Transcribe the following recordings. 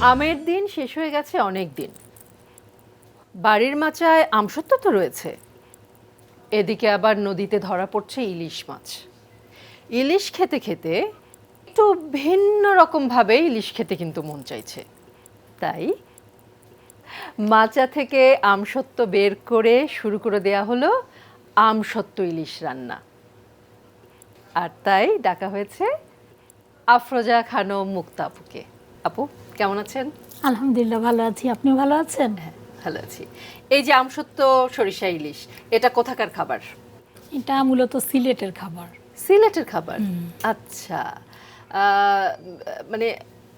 আমের দিন শেষ হয়ে গেছে অনেক দিন। বাড়ির মাচায় আমসত্ত্ব তো রয়েছে, এদিকে আবার নদীতে ধরা পড়ছে ইলিশ মাছ। ইলিশ খেতে খেতে একটু ভিন্ন রকমভাবে ইলিশ খেতে কিন্তু মন চাইছে। তাই মাচা থেকে আমসত্ত্ব বের করে শুরু করে দেয়া হলো আমসত্ত্ব ইলিশ রান্না। আর তাই ডাকা হয়েছে আফরোজা খানম মুক্তা আপুকে। আপু কেমন আছেন? আলহামদুলিল্লাহ ভালো আছি, আপনি ভালো আছেন? হ্যাঁ ভালো আছি। এই যে আমসত্ত্ব সরিষা ইলিশ, এটা কোথাকার খাবার? এটা মূলত সিলেটের খাবার। সিলেটের খাবার? আচ্ছা। মানে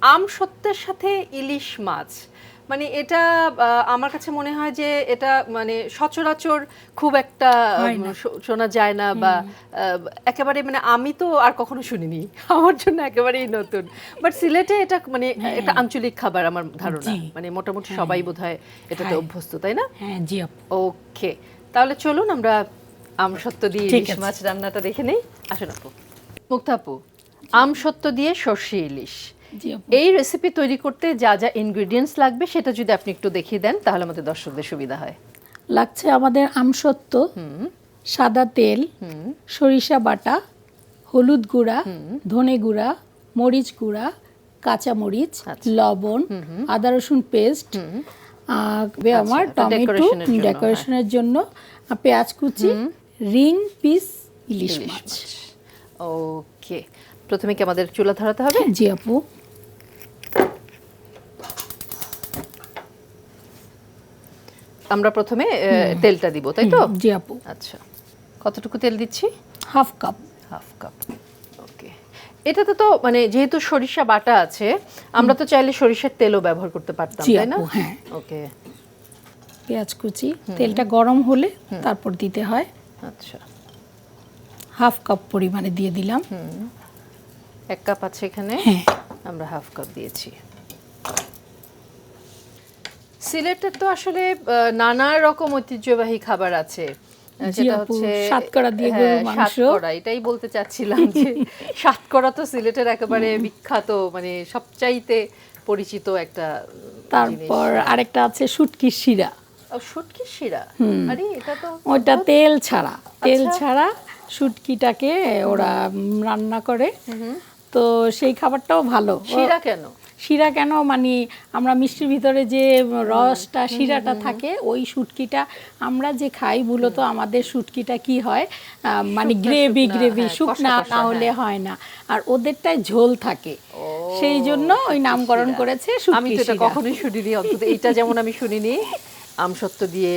আমসত্ত্বের সাথে ইলিশ মাছ, মানে এটা আমার কাছে মনে হয় যে এটা মানে সচরাচর খুব একটা শোনা যায় না, বা একেবারে মানে আমি তো আর কখনো শুনিনি, আমার জন্য একেবারেই নতুন। বাট সিলেটে এটা মানে একটা আঞ্চলিক খাবার আমার ধারণা, মানে মোটামুটি সবাই বোধহয় এটাতে অভ্যস্ত, তাই না? হ্যাঁ জি আপু। ওকে, তাহলে চলুন আমরা আমসত্ত্ব দিয়ে ইলিশ মাছ রান্নাটা দেখে নেই। আসুন আপু। মুক্তা আপু, আমসত্ত্ব দিয়ে সর্ষে ইলিশ, এই রেসিপি তৈরি করতে যা যা ইনগ্রেডিয়েন্টস লাগবে সেটা যদি আপনি একটু দেখিয়ে দেন তাহলে আমাদের দর্শকদের সুবিধা হয়। লাগছে আমাদের আমসত্ত্ব, সাদা তেল, সরিষা বাটা, হলুদ গুঁড়া, ধনে গুঁড়া, মরিচ গুঁড়া, কাঁচা মরিচ, লবণ, আদা রসুন পেস্ট, আমার টমেটো ডেকোরেশনের জন্য, পেঁয়াজ কুচি, রিং পিস ইলিশ মাছ। ওকে, প্রথমে কি আমাদের চুলা ধরাতে হবে? জি আপু। আমরা প্রথমে তেলটা দিব, তাই তো? জি আপু। আচ্ছা, কতটুকু তেল দিচ্ছি? Half cup. Half cup. Okay, এটাতে তো মানে যেহেতু সরিষা বাটা আছে, আমরা তো চাইলে সরিষার তেলও ব্যবহার করতে পারতাম, তাই না? হ্যাঁ। ওকে, পেঁয়াজ কুচি, তেলটা গরম হলে তারপর দিতে হয়। আচ্ছা, হাফ কাপ পরিমাণে দিয়ে দিলাম। 1 কাপ আছে এখানে, হ্যাঁ আমরা হাফ কাপ দিয়েছি। সিলেটের তো আসলে নানা রকম ঐতিহ্যবাহী খাবার আছে, যেটা হচ্ছে সাতকরা দিয়ে গরুর মাংস। সাতকরা, এটাই বলতে চাচ্ছিলাম যে সাতকরা তো সিলেটের একেবারে বিখ্যাত, মানে সবচাইতে পরিচিত একটা। তারপর আরেকটা আছে শুটকির শিরা। শুটকির শিরা? আরে এটা তো ওটা তেল ছাড়া, তেল ছাড়া শুটকিটাকে ওরা রান্না করে, তো সেই খাবারটাও ভালো। শিরা কেন? শিরা কেন মানে আমরা মিষ্টির ভিতরে যে রসটা শিরাটা থাকে, ওই শুটকিটা আমরা যে খাই মূলত আমাদের শুটকিটা কি হয় মানে গ্রেভি গ্রেভি, শুকনা না হলে হয় না, আর ওদেরটায় ঝোল থাকে, সেই জন্য ওই নামকরণ করেছে শুটকি। আমি তো এটা কখনোই শুনিনি, অন্তত এইটা যেমন আমি শুনিনি। আমসত্ত্ব দিয়ে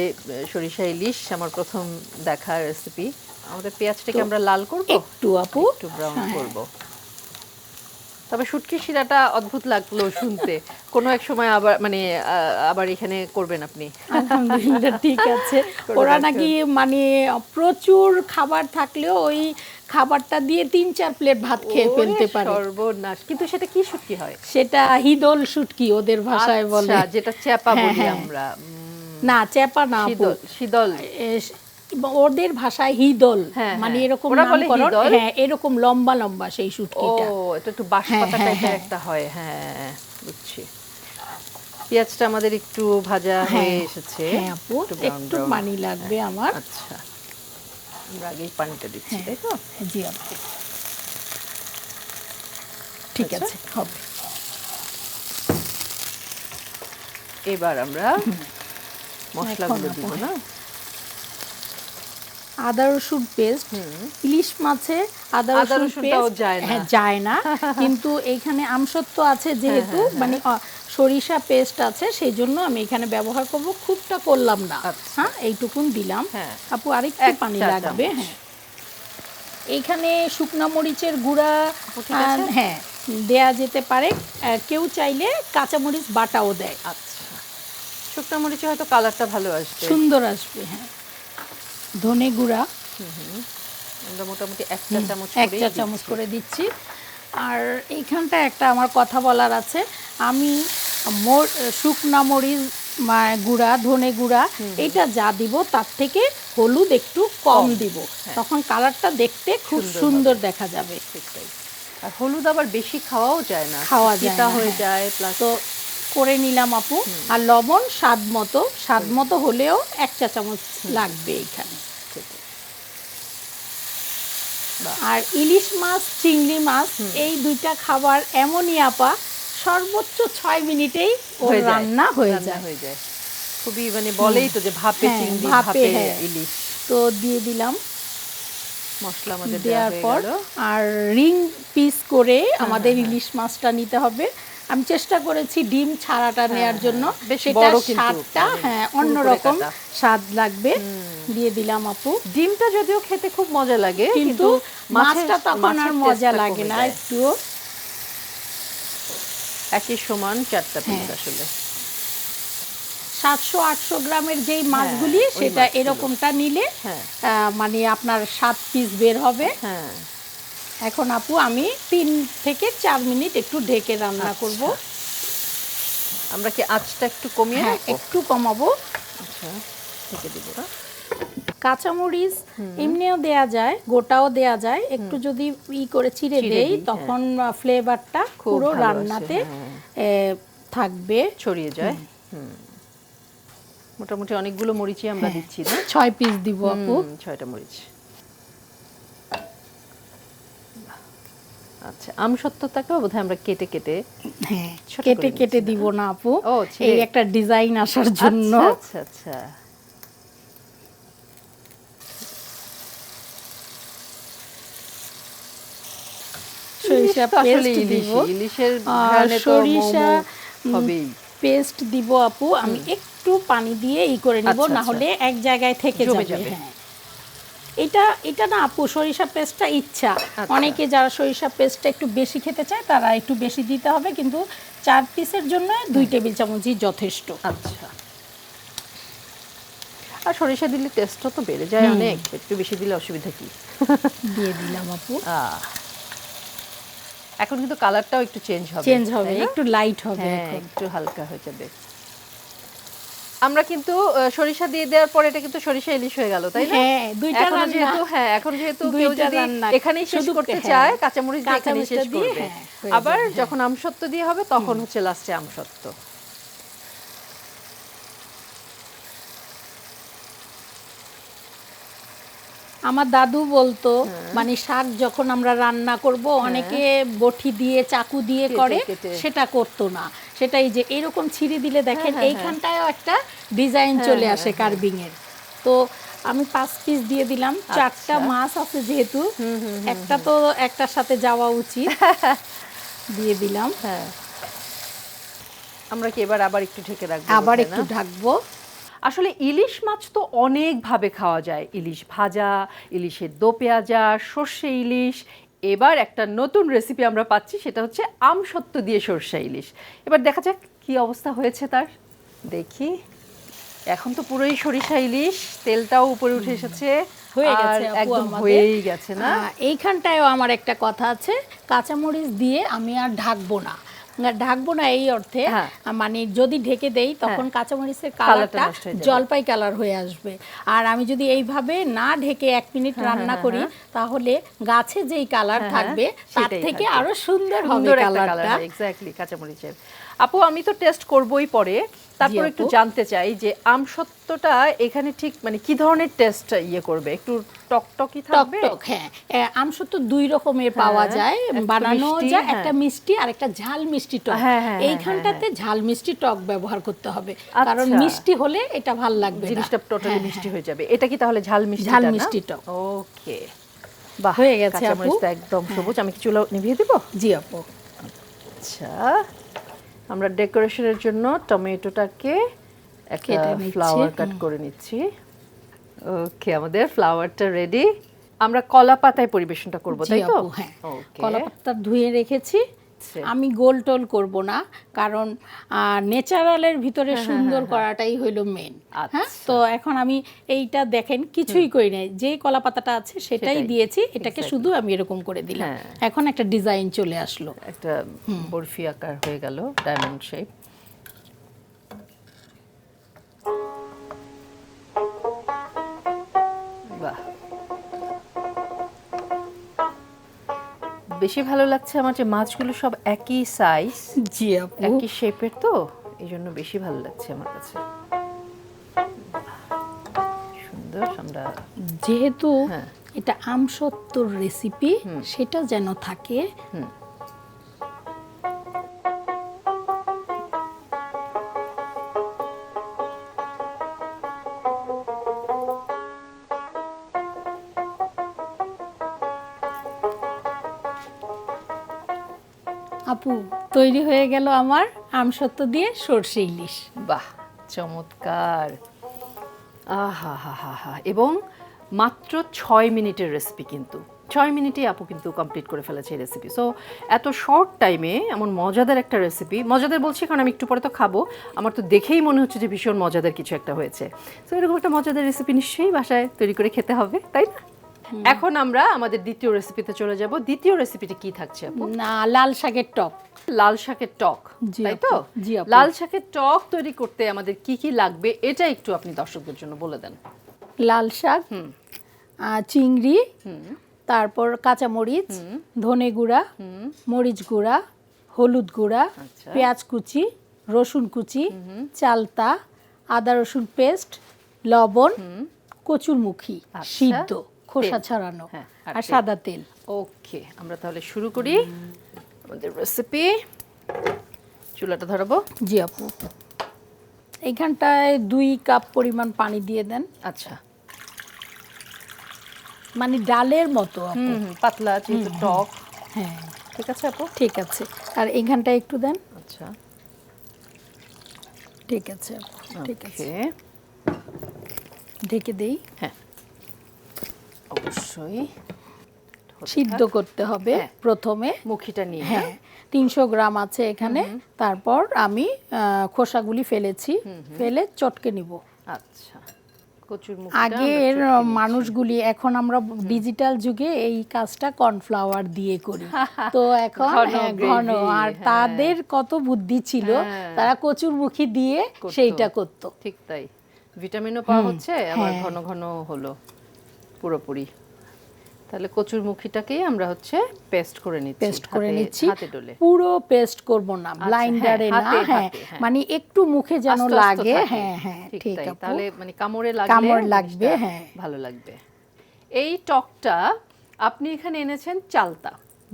সরিষা ইলিশ আমার প্রথম দেখা রেসিপি। আমাদের পেঁয়াজটাকে আমরা লাল করব একটু আপু, একটু ব্রাউন করব। তবে শুটকির শিরাটা অদ্ভুত লাগলো শুনতে, কোনো এক সময় আবার মানে আবার এখানে করবেন আপনি। আলহামদুলিল্লাহ ঠিক আছে। ওরা নাকি মানে প্রচুর খাবার থাকলেও ওই খাবারটা দিয়ে 3-4 প্লেট ভাত খেয়ে ফেলতে পারে। সর্বনাশ! কিন্তু সেটা কি শুটকি হয়? সেটা হিদল শুটকি ওদের ভাষায় বলে, যেটা চ্যাপা বলি আমরা। না চ্যাপা না আপু, শীতল। ওদের ভাষায় হিদল, মানে এরকম নামকরণ। হ্যাঁ, এরকম লম্বা লম্বা সেই শুটকিটা। ও, এটা একটু বাঁশপাতা টাইপের একটা হয়। হ্যাঁ বুঝছি। পেঁয়াজটা আমাদের একটু ভাজা হয়ে এসেছে। হ্যাঁ আপু, একটু পানি লাগবে আমার। আচ্ছা, আমরা আগেই পানিটা দিচ্ছি, তাই তো? জি আপু, ঠিক আছে, হবে। এবার আমরা মশলাগুলো দিব না? আদা রসুন পেস্ট, ইলিশ মাছে আদা রসুন পেস্ট যায় না, কিন্তু এইখানে আমসত্ত্ব আছে যেহেতু, মানে সরিষা পেস্ট আছে, সেই জন্য আমি এখানে ব্যবহার করব। খুবটা করলাম না, হ্যাঁ এইটুকুন দিলাম। আপু আরেকটু পানি লাগবে। হ্যাঁ, এইখানে শুকনা মরিচের গুঁড়া হ্যাঁ দেয়া যেতে পারে, কেউ চাইলে কাঁচা মরিচ বাটাও দেয়। আচ্ছা, শুকনা মরিচে হয়তো কালারটা ভালো আসবে, সুন্দর আসবে। হ্যাঁ, ধনে গুঁড়া আমরা মোটামুটি 1 চা চামচ করে দিচ্ছি। আর এইখানটা একটা আমার কথা বলার আছে, আমি শুকনা মরিচ গুঁড়া, ধনে গুঁড়া এটা যা দিব তার থেকে হলুদ একটু কম দিব, তখন কালারটা দেখতে খুব সুন্দর দেখা যাবে। আর হলুদ আবার বেশি খাওয়াও যায় না, খাওয়া যায় না, হয়ে যায়, প্লাস তো করে নিলাম আপু। আর লবণ স্বাদ মতো হলেও 1 চা চামচ লাগবে এখানে। আর ইলিশ মাছ চিংড়ি মাছ এই দুইটা খাবার এমনই আপা সর্বোচ্চ 6 মিনিটেই ওর রান্না হয়ে যায়। খুবই মানে বলেই তো যে ভাপে চিংড়ি ভাপে ইলিশ। তো দিয়ে দিলাম মশলা আমাদের দেওয়ার পর আর রিং পিস করে আমাদের ইলিশ মাছটা নিতে হবে। আমি চেষ্টা করেছি ডিম ছাড়াটা নেওয়ার জন্য, সেটা স্বাদটা অন্যরকম স্বাদ লাগবে। দিয়ে দিলাম আপু। ডিমটা যদিও খেতে খুব মজা লাগে কিন্তু মাছটা তখন আর মজা লাগে না একটু। একই সমান 4টা পিস আসলে 700-800 গ্রামের যেই মাছগুলি সেটা এরকমটা নিলে মানে আপনার 7 পিস বের হবে। এখন আপু আমি 3 থেকে 4 মিনিট একটু ঢেকে রান্না করব। আমরা কি আঁচটা একটু কমিয়ে একটু কমাবো। আচ্ছা, ঢেকে দিব না। কাঁচামরিচ এমনিও দেয়া যায়, গোটাও দেয়া যায়। একটু যদি করে চিড়ে দেই তখন ফ্লেভারটা পুরো রান্নাতে থাকবে, ছড়িয়ে যায়। মোটামুটি অনেকগুলো মরিচই আমরা দিচ্ছি না? 6 পিস দিব আপু। 6টা মরিচ। আচ্ছা, আমসত্ত্বটাকেও বোধহয় আমরা কেটে কেটে দিব না আপু, এই একটা ডিজাইন আসার জন্য। আচ্ছা আচ্ছা। সরিষা পেস্ট দিব, ইলিশের ঘ্রাণে তো সরিষা হবেই। পেস্ট দিব আপু। আমি একটু পানি দিয়ে করে নিব, না হলে এক জায়গায় থেকে যাবে। এটা না আপু, সরিষা পেস্টটা ইচ্ছা। অনেকে যারা সরিষা পেস্টটা একটু বেশি খেতে চায় তারা একটু বেশি দিতে হবে, কিন্তু 4 পিসের জন্য 2 টেবিল চামচই যথেষ্ট। আচ্ছা। আর সরিষা দিলে টেস্টও তো বেড়ে যায় অনেক, একটু বেশি দিলে অসুবিধা কি? দিয়ে দিলাম আপু। এখন কিন্তু কালারটাও একটু চেঞ্জ হবে, একটু লাইট হবে, একটু হালকা হয়ে যাবে। আমরা কিন্তু সরিষা দিয়ে দেওয়ার পর এটা কিন্তু সরিষা ইলিশ হয়ে গেল, তাই না? এখন যেহেতু কেউ যদি এখানেই শেষ করতে চায় কাঁচামরিচ দিয়ে এখানেই শেষ করবে। আবার যখন আমসত্ত্ব দিয়ে হবে তখন হচ্ছে লাস্টে আমসত্ত্ব। আমার দাদু বলতো মানে শাক যখন আমরা রান্না করব অনেকে বটি দিয়ে চাকু দিয়ে করে, সেটা করতো না। সেটাই যে এরকম ছিঁড়ে দিলে দেখেন এইখানটায়ও একটা ডিজাইন চলে আসে কার্ভিং এর। তো আমি 5 পিস দিয়ে দিলাম। 4টা মাছ আছে যেহেতু, একটা তো একটার সাথে যাওয়া উচিত। দিয়ে দিলাম। আমরা কি এবার আবার একটু ঢেকে রাখবো? আবার একটু ঢাকবো। আসলে ইলিশ মাছ তো অনেকভাবে খাওয়া যায়। ইলিশ ভাজা, ইলিশের দো পেঁয়াজা, সর্ষে ইলিশ। এবার একটা নতুন রেসিপি আমরা পাচ্ছি, সেটা হচ্ছে আমসত্ত্ব দিয়ে সর্ষে ইলিশ। এবার দেখা যাক কি অবস্থা হয়েছে তার। দেখি, এখন তো পুরোই সরিষা ইলিশ, তেলটাও উপরে উঠে এসেছে, একদম হয়েই গেছে না? এইখানটায়ও আমার একটা কথা আছে, কাঁচামরিচ দিয়ে আমি আর ঢাকবো না এই অর্থে মানে যদি ঢেকে দেই তখন কাঁচামরিচের কালারটা জলপাই কালার হয়ে আসবে। আর আমি যদি এইভাবে না ঢেকে 1 মিনিট রান্না করি তাহলে গাছে যেই কালার থাকবে তার থেকে আরো সুন্দর হবে কালারটা। এক্স্যাক্টলি, কাঁচামরিচের। আপু, আমি তো টেস্ট করবই পরে, তারপর একটু জানতে চাই যে আমসত্ত্বটা এখানে ঠিক মানে কি ধরনের টেস্ট করবে? একটু টকটকি থাকবে? আমসত্ত্ব 2 রকমের পাওয়া যায়, বানানো যায়। একটা মিষ্টি আর একটা ঝাল মিষ্টি টক। এইখানটাতে ঝাল মিষ্টি টক ব্যবহার করতে হবে, কারণ মিষ্টি হলে এটা ভালো লাগবে না, জিনিসটা টোটালি মিষ্টি হয়ে যাবে। এটা কি তাহলে ঝাল মিষ্টি টক? ওকে, বাহ, হয়ে গেছে আপু। কাঁচামরিচটা একদম সবুজ। আমি কি চুলা নিভিয়ে দেব? জি আপু। আচ্ছা, আমরা ডেকোরেশনের জন্য টমেটোটাকে একটা ফ্লাওয়ার কাট করে নিচ্ছি। ওকে, আমাদের ফ্লাওয়ারটা রেডি। আমরা কলা পাতায় পরিবেশনটা করব, তাই তো? হ্যাঁ, কলা পাতা ধুয়ে রেখেছি। আমি গোল টোল করব না, কারণ ন্যাচারালের ভিতরে সুন্দর করাটাই হইল মেন। হ্যাঁ, তো এখন আমি এইটা দেখেন কিছুই করি নাই, যে কলা পাতাটা আছে সেটাই দিয়েছি। এটাকে শুধু আমি এরকম করে দিলাম, এখন একটা ডিজাইন চলে আসলো, একটা বরফি আকার হয়ে গেল, ডায়মন্ড শেপ। বাহ, বেশি ভালো লাগছে আমার যে মাছগুলো সব একই সাইজ, জি আপু, একই শেপের, তো এই জন্য বেশি ভালো লাগছে আমার কাছে। সুন্দর। আমরা যেহেতু হ্যাঁ। এটা আমসত্ত্বর রেসিপি, সেটা যেন থাকে। আপু, তৈরি হয়ে গেল আমার আমসত্ত্ব দিয়ে সরষে ইলিশ। বাহ, চমৎকার। আহা হা হা হা। এবং মাত্র 6 মিনিটের রেসিপি, কিন্তু 6 মিনিটেই আপু কিন্তু কমপ্লিট করে ফেলেছে এই রেসিপি। সো এত শর্ট টাইমে এমন মজাদার একটা রেসিপি, মজাদার বলছি কারণ আমি একটু পরে তো খাবো, আমার তো দেখেই মনে হচ্ছে যে ভীষণ মজাদার কিছু একটা হয়েছে। সো এরকম একটা মজাদার রেসিপি নিশ্চয়ই বাসায় তৈরি করে খেতে হবে, তাই না? এখন আমরা আমাদের দ্বিতীয় রেসিপিতে চলে যাব। দ্বিতীয় রেসিপিটি কি থাকছে আপু? না, লাল শাকের টক। লাল শাকের টক, জি তাই আপু, তো? জি আপু। লাল শাকের টক তৈরি করতে আমাদের কি কি লাগবে এটা একটু আপনি দর্শকদের জন্য বলে দেন। লাল শাক, চিংড়ি, তারপর কাঁচামরিচ, ধনে গুঁড়া, মরিচ গুঁড়া, হলুদ গুঁড়া, আচ্ছা। পেঁয়াজ কুচি, রসুন কুচি, চালতা, আদা রসুন পেস্ট, লবণ, কচুরমুখী আচ্ছা। সিদ্ধ, খোসা তেল। ছাড়ানো, হ্যাঁ, আর সাদা তেল। ওকে, আমরা তাহলে শুরু করি আমাদের রেসিপি। চুলাটা ধরাবো। জি আপু, এইখানটায় 2 কাপ পরিমাণ পানি দিয়ে দেন। আচ্ছা। মানে ডালের মতো আপু। পাতলা যেহেতু টক। হ্যাঁ, ঠিক আছে আপু? ঠিক আছে। আর এইখানটায় একটু দেন। আচ্ছা, ঠিক আছে আপু, ঠিক আছে। ওকে। ঢেকে দেই। হ্যাঁ, অবশ্যই সিদ্ধ করতে হবে হ্যাঁ। প্রথমে। মুখিটা নিয়ে। হ্যাঁ, 300 গ্রাম আছে এখানে। তারপর আমি খোসাগুলি ফেলেছি, ফেলে চটকে নিব। আচ্ছা, কচুর মুখটা আগের মানুষগুলি, এখন আমরা ডিজিটাল যুগে এই কাজটা কর্নফ্লাওয়ার দিয়ে করি। তো এখন ঘন, আর তাদের কত বুদ্ধি ছিল, তারা কচুরমুখী দিয়ে সেইটা করত। ঠিক তাই, ভিটামিনও পাওয়া হচ্ছে, আবার ঘন ঘন হলো পুরোপুরি। তাহলে কচুর মুখিটাকেই আমরা হচ্ছে পেস্ট করে নিচ্ছি, হাতে ডলে। পুরো পেস্ট করব না, ব্লাইন্ডারে না। হ্যাঁ, মানে একটু মুখে যেন লাগে। হ্যাঁ হ্যাঁ, ঠিক আছে। তাহলে মানে কামড়ে লাগবে। হ্যাঁ, ভালো লাগবে। এই টকটা আপনি এখানে এনেছেন চালতা।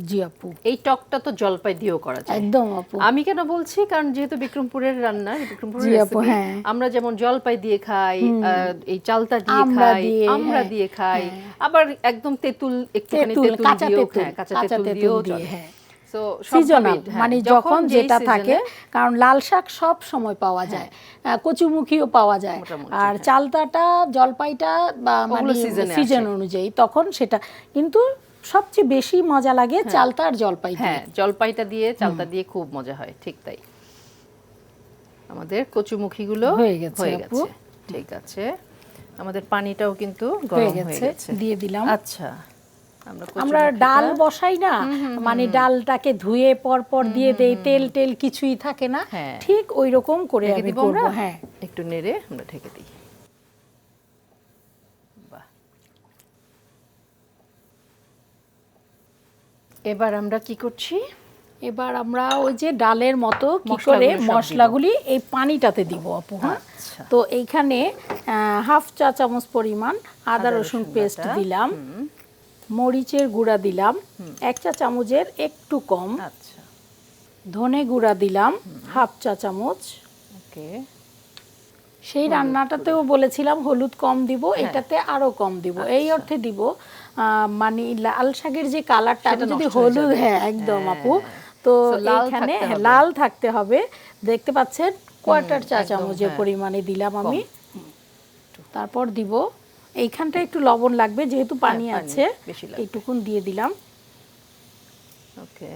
জি আপু, এই টকটা তো জলপাই দিয়েও করা যায়। একদম আপু। আমি কেন বলছি, কারণ যেহেতু বিক্রমপুরের রান্না, বিক্রমপুরের জি আপু, রেসিপি, হ্যাঁ। আমরা যেমন জলপাই দিয়ে খাই, এই চালতা দিয়ে খাই, আমরা দিয়ে খাই, আবার একদম তেঁতুল, একটুখানি তেঁতুল দিয়েও, কাঁচা তেঁতুল দিয়েও চলে। সো সিজনাল, মানে যখন যেটা থাকে, কারণ লাল শাক সব সময় পাওয়া যায়, কচুমুখিও পাওয়া যায়, আর চালতাটা, জলপাইটা মানে সিজন অনুযায়ী তখন সেটা। কিন্তু সবচেয়ে বেশি মজা লাগে চালতা আর জলপাই দিয়ে। হ্যাঁ, জলপাইটা দিয়ে, চালতা দিয়ে খুব মজা হয়, ঠিক তাই। আমাদের কচুমুখিগুলো হয়ে গেছে। ঠিক আছে, আমাদের পানিটাও কিন্তু গরম হয়ে গেছে, দিয়ে দিলাম। আচ্ছা, আমরা ডাল বসাই না, মানে ডালটাকে ধুয়ে পর দিয়ে দেই, তেল টেল কিছুই থাকে না, ঠিক ওই রকম করে আমি করব। হ্যাঁ, একটু নেড়ে আমরা ঢেকে দিই। বাহ, এবার আমরা কি করছি? এবার আমরা ওই যে ডালের মতো কি করে মশলাগুলি এই পানিটাতে দিব আপু। হ্যাঁ, তো এইখানে হাফ চা চামচ পরিমাণ আদা রসুন পেস্ট দিলাম, মরিচের গুঁড়া দিলাম 1 চা চামচের একটু কম, আচ্ছা, ধনে গুঁড়া দিলাম হাফ চা চামচ। ওকে, সেই রান্নাটাতেও বলেছিলাম হলুদ কম দিব, এটাতে আরো কম দিব। এই অর্থে দিব মানে লাল শাকের যে কালারটা, যদি হলুদ, হ্যাঁ একদম আপু। তো এইখানে লাল থাকতে হবে। দেখতে পাচ্ছেন, কোয়ার্টার চা চামচের পরিমাণে দিলাম আমি। তারপর দিব, এইখানটা একটু লবণ লাগবে যেহেতু পানি আছে, এইটুকুন দিয়ে দিলাম। ওকে,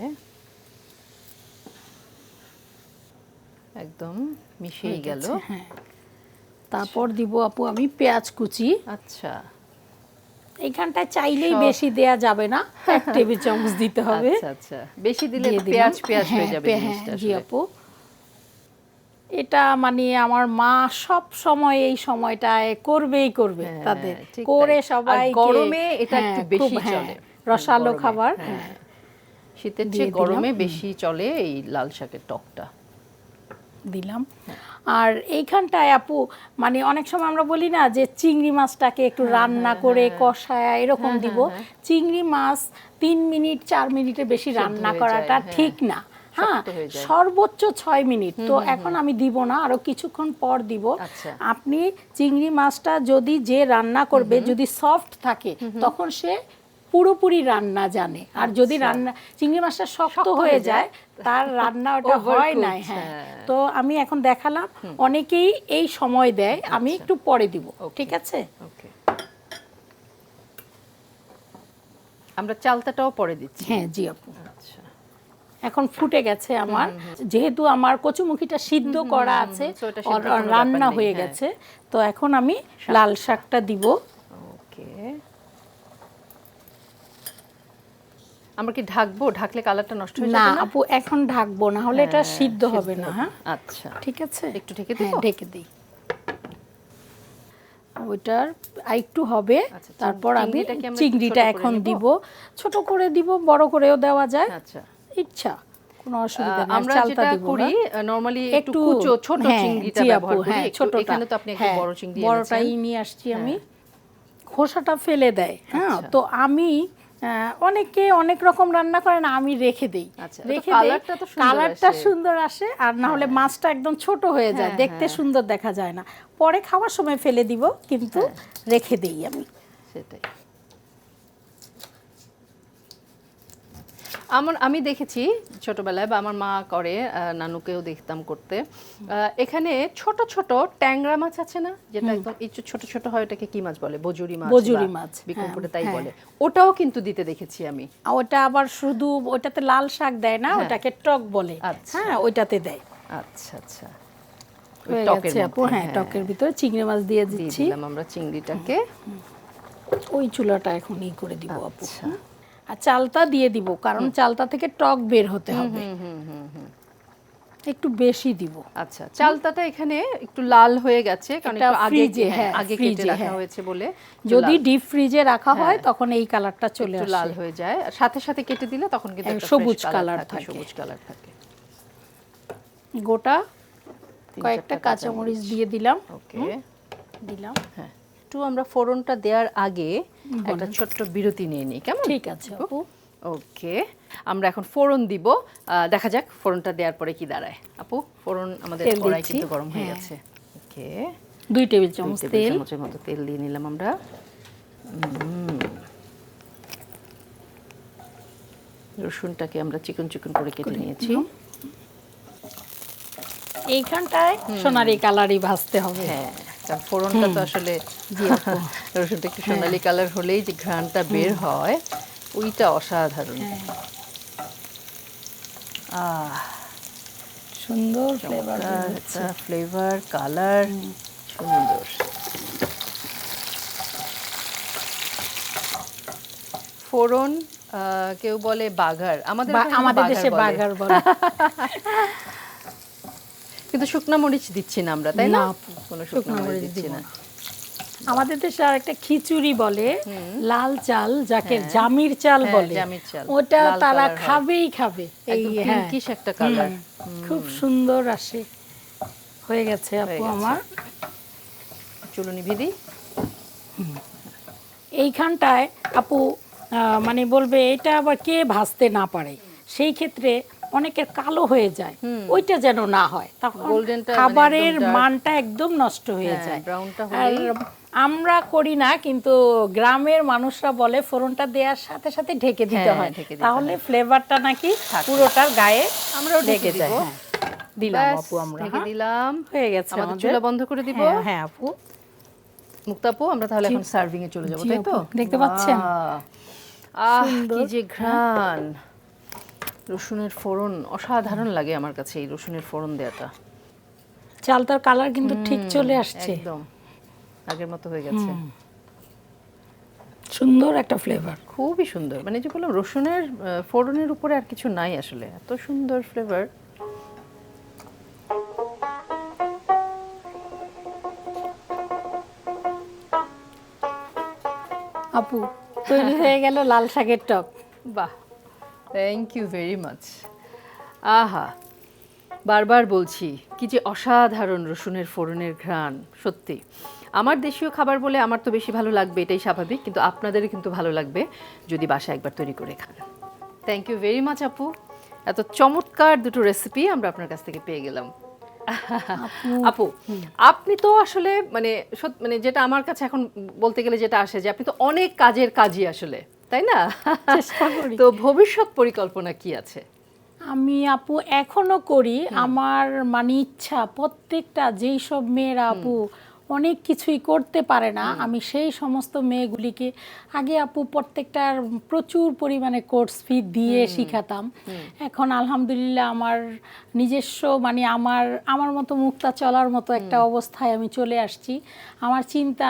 একদম মিশিয়ে গেল। হ্যাঁ, তারপর দিব আপু আমি পেঁয়াজ কুচি। আচ্ছা, এইখানটায় চাইলেই বেশি দেয়া যাবে না, 1 টেবিল চামচ দিতে হবে। আচ্ছা আচ্ছা, বেশি দিলে পেঁয়াজ হয়ে যাবে জিনিসটা। জি আপু, এটা মানে আমার মা সব সময় এই সময়টায় করবেই করবে, তাদের করে সবাই। গরমে এটা একটু বেশি চলে, রসালো খাবার। শীতের চেয়ে গরমে বেশি চলে এই লাল শাকের টকটা। দিলাম। আর এইখানটায় আপু মানে অনেক সময় আমরা বলি না যে চিংড়ি মাছটাকে একটু রান্না করে কষায় এরকম দিব, চিংড়ি মাছ 3 মিনিট 4 মিনিটের বেশি রান্না করাটা ঠিক না। হ্যাঁ, সর্বোচ্চ 6 মিনিট। তো এখন আমি দিব না, আরো কিছুক্ষণ পর দিব। আপনি চিংড়ি মাছটা যদি যে রান্না করবে যদি সফট থাকে তখন সে পুরোপুরি রান্না জানে, আর যদি রান্না চিংড়ি মাছটা শক্ত হয়ে যায় তার রান্না ওটা হয় নাই। হ্যাঁ, তো আমি এখন দেখালাম, অনেকেই এই সময় দেয়, আমি একটু পরে দিব। ঠিক আছে, আমরা চালতাটাও পরে দিচ্ছি। হ্যাঁ জি আপু। আচ্ছা, এখন ফুটে গেছে আমার, যেহেতু আমার কচুমুখিটা সিদ্ধ করা আছে, রান্না হয়ে গেছে, তো এখন আমি লাল শাকটা দিব। ওকে, আমরা কি ঢাকবো? ঢাকলে কালারটা নষ্ট হয়ে যাবে না? না আপু, এখন ঢাকবো না, হলে এটা সিদ্ধ হবে না। হ্যাঁ আচ্ছা, ঠিক আছে, একটু ঢেকে দেব। ঢেকে দিই, ওইটার একটু হবে। তারপর আমি চিংড়িটা এখন দিব, ছোট করে দিব, বড় করেও দেওয়া যায়। আচ্ছা, ইচ্ছা, কোনো অসুবিধা নেই। আমরা যেটা করি নরমালি একটু ছোট চিংড়িটা ব্যবহার করি। ছোটটা, এখানে তো আপনি একটু বড় চিংড়ি এনেছেন। বড়টাই নিয়ে আসছি আমি। খোসাটা ফেলে দেয়। হ্যাঁ, তো আমি অনেকে অনেক রকম রান্না করে না, আমি রেখে দেই। রেখে দেই, কালারটা সুন্দর আসে, আর না হলে মাছটা একদম ছোট হয়ে যায়, দেখতে সুন্দর দেখা যায় না। পরে খাওয়ার সময় ফেলে দিব, কিন্তু রেখে দেই আমি। সেটাই, আমি দেখেছি ছোটবেলায়, বা আমার মা করে, নানুকেও দেখতাম করতে। এখানে ছোট ছোট ট্যাংরা মাছ আছে না, যেটা একদম ছোট ছোট হয়, ওটাকে কি মাছ বলে? বজুরি মাছ। বজুরি মাছ বিক্রমপুরে তাই বলে। ওটাও কিন্তু দিতে দেখেছি আমি। ওটা আবার শুধু ওটাতে লাল শাক দেয় না, ওটাকে টক বলে। হ্যাঁ, ওইটাতে দেয়। আচ্ছা আচ্ছা, টকের ভিতরে চিংড়ি মাছ দিয়ে দিচ্ছি। আমরা চিংড়িটাকে ওই চুলাটা এখন করে দিব আপু। আর চালটা দিয়ে দিব, কারণ চালটা থেকে টক বের হতে হবে, একটু বেশি দিব। আচ্ছা, চালটাটা এখানে একটু লাল হয়ে গেছে, কারণ একটু আগে কেটে রাখা হয়েছে বলে। যদি ডিপ ফ্রিজে রাখা হয় তখন এই কালারটা চলে আসে, লাল হয়ে যায়, আর সাথে সাথে কেটে দিলে তখন কিন্তু সবুজ কালার থাকে। সবুজ কালার থাকে। গোটা কয়েকটা কাঁচামরিচ দিয়ে দিলাম। ওকে, দিলাম। হ্যাঁ, একটু আমরা ফোড়নটা দেওয়ার আগে একটা ছোট্ট বিরতি নিয়ে নিই, কেমন? ঠিক আছে আপু। ওকে, আমরা এখন ফোড়ন দিব, দেখা যাক ফোড়নটা দেওয়ার পরে কি দাঁড়ায়। আপু, ফোড়ন আমাদের কড়াই কিন্তু গরম হয়ে গেছে। ওকে, 2 টেবিল চামচ তেল, চামচের মতো তেল দিয়ে নিলাম আমরা। রসুনটাকে আমরা চিকন চিকন করে কেটে নিয়েছি। এইখানটায় সোনালী কালারই ভাজতে হবে। হ্যাঁ, কারণ ফোড়নটা তো আসলে রসুনটা একটু সোনালী কালার হলেই যে ঘ্রাণটা বের হয়, ওইটা অসাধারণ। সুন্দর ফ্লেভার, কালার সুন্দর। ফোড়ন কেউ বলে বাগার, আমাদের দেশে বাগার বলে। কিন্তু শুকনা মরিচ দিচ্ছি না আমরা, তাই না? কোনো শুকনা মরিচ দিচ্ছি না। আমাদের দেশে আর একটা খিচুড়ি বলে, লাল চাল, যাকে জামির চাল বলে, ওটা তারা খাবেই খাবে। এই পিঙ্কিশ একটা কালার, খুব সুন্দর আসে। হয়ে গেছে আপু আমার। চুলো নিভিয়ে দিই। এইখানটায় আপু মানে বলবে এটা আবার কে ভাজতে না পারে, সেই ক্ষেত্রে অনেকের কালো হয়ে যায়, ওইটা যেন না হয়, তখন খাবারের মানটা একদম নষ্ট হয়ে যায়। আর আমরা করি না, কিন্তু গ্রামের মানুষরা বলে ফোড়নটা দেওয়ার সাথে সাথে ঢেকে দিতে হয়, তাহলে ফ্লেভারটা নাকি পুরোটার গায়ে আমরাও ঢেকে যায়। দিলাম আপু, আমরা ঢেকে দিলাম। হয়ে গেছে, আমাদের চুলা বন্ধ করে দিব। হ্যাঁ আপু। মুক্তা আপু, আমরা তাহলে এখন সার্ভিং এ চলে যাব, তাই তো? দেখতে পাচ্ছেন কি যে ঘ্রাণ, রসুনের ফোড়ন অসাধারণ লাগে আমার কাছে, এই রসুনের ফোড়ন দেওয়াটা। চালটার কালার কিন্তু ঠিক চলে আসছে, একদম আগের মতো হয়ে গেছে। সুন্দর একটা ফ্লেভার, খুবই সুন্দর। মানে যে বললাম, রসুনের ফোড়নের উপরে আর কিছু নাই আসলে, এত সুন্দর ফ্লেভার। আপু, তৈরি হয়ে গেল লাল শাকের টক। বাহ, থ্যাংক ইউ ভেরি মাচ। আহা, বারবার বলছি কি যে অসাধারণ রসুনের ফোড়নের ঘ্রাণ, সত্যি। আমার দেশীয় খাবার বলে আমার তো বেশি ভালো লাগবে, এটাই স্বাভাবিক, কিন্তু আপনাদেরও কিন্তু ভালো লাগবে যদি বাসায় একবার তৈরি করে খান। থ্যাংক ইউ ভেরি মাচ আপু, এত চমৎকার দুটো রেসিপি আমরা আপনার কাছ থেকে পেয়ে গেলাম। আপু, আপনি তো আসলে মানে মানে যেটা আমার কাছে এখন বলতে গেলে যেটা আসে যে আপনি তো অনেক কাজের কাজই আসলে, তাই না? চেষ্টা করি। তো ভবিষ্যৎ পরিকল্পনা কি আছে? আমি আপু এখনো করি, আমার মানে ইচ্ছা প্রত্যেকটা যেই সব মেয়েরা আপু অনেক কিছুই করতে পারে না, আমি সেই সমস্ত মেয়েগুলিকে আগে আপু প্রত্যেকটার প্রচুর পরিমাণে কোর্স ফি দিয়ে শিখাতাম। এখন আলহামদুলিল্লাহ আমার নিজস্ব মানে আমার মতো মুক্তা চলার মতো একটা অবস্থায় আমি চলে আসছি। আমার চিন্তা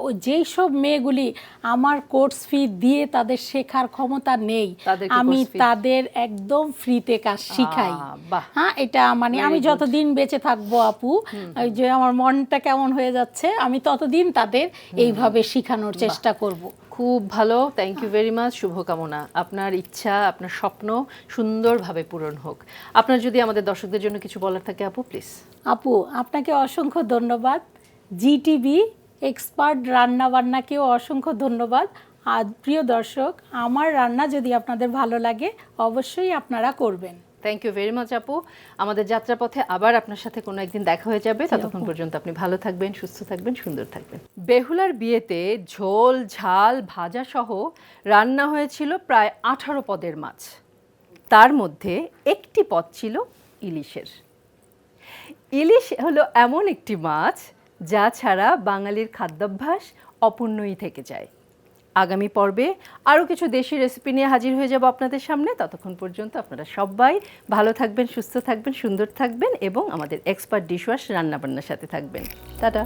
ওই যেই সব মেয়েগুলি আমার কোর্স ফি দিয়ে তাদের শেখার ক্ষমতা নেই, আমি তাদের একদম ফ্রিতে কাজ শিখাই। হ্যাঁ, এটা মানে আমি যতদিন বেঁচে থাকবো আপু, ওই যে আমার মনটা কেমন হয়ে যাচ্ছে, আমি ততদিন তাদের এইভাবে শেখানোর চেষ্টা করব। খুব ভালো, থ্যাংক ইউ ভেরি মাচ। শুভকামনা, আপনার ইচ্ছা আপনার স্বপ্ন সুন্দরভাবে পূরণ হোক। আপনার যদি আমাদের দর্শকদের জন্য কিছু বলার থাকে আপু, প্লিজ। আপু আপনাকে অসংখ্য ধন্যবাদ, জিটিভি এক্সপার্ট রান্নাবান্নাকেও অসংখ্য ধন্যবাদ। আর প্রিয় দর্শক, আমার রান্না যদি আপনাদের ভালো লাগে অবশ্যই আপনারা করবেন। থ্যাংক ইউ ভেরি মাচ আপু। আমাদের যাত্রাপথে আবার আপনার সাথে কোনো একদিন দেখা হয়ে যাবে, ততক্ষণ পর্যন্ত আপনি ভালো থাকবেন, সুস্থ থাকবেন, সুন্দর থাকবেন। বেহুলার বিয়েতে ঝোল ঝাল ভাজা সহ রান্না হয়েছিল প্রায় 18 পদের মাছ। তার মধ্যে একটি পদ ছিল ইলিশের। ইলিশ হলো এমন একটি মাছ যা ছাড়া বাঙালির খাদ্যাভ্যাস অপূর্ণই থেকে যায়। আগামী পর্বে আরও কিছু দেশি রেসিপি নিয়ে হাজির হয়ে যাব আপনাদের সামনে। ততক্ষণ পর্যন্ত আপনারা সবাই ভালো থাকবেন, সুস্থ থাকবেন, সুন্দর থাকবেন এবং আমাদের এক্সপার্ট ডিশওয়াশ রান্নাবান্নার সাথে থাকবেন। টাটা।